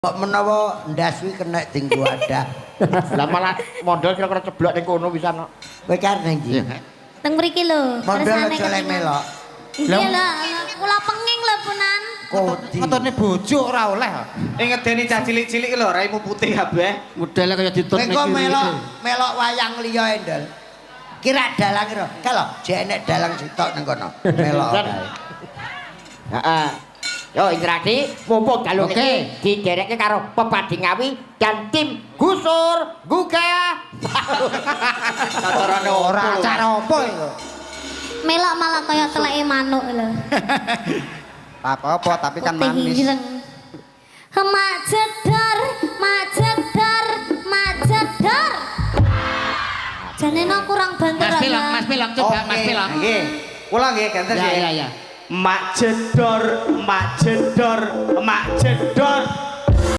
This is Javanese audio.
Kok menawa ndas kuwi kena dinggo ada. Lah malah mondol kira-kira ceblok ning kono pisan kok. Kowe kareng iki. Teng mriki lho. Mondol aja lek melok. Iya lho, kula penging lho punan. Kodi. Ngetone bojo ora oleh. Ngedeni cah cilik-cilik lho raimu putih kabeh. Modele kaya ditut Kowe kok melok wayang liya Endol. Kira dalang kira. Kalau jek enek dalang sitok nang kono. Melok. Heeh. Yo Indradi, mumpung dalu iki diderekke karo Pepadi Ngawi dan tim Gusur Gugah. Acarane ora Acara apa iku? Melok malah kaya teleke manuk lho. apa-apa tapi kan Putih manis. ireng. Mak jedor, mak jedor, mak jedor. Jane no kurang banter. Mas Pilok coba Mas Pilok. Nggih. Kula nggih ganten Ya. Mak jedor, mak jedor, mak jedor.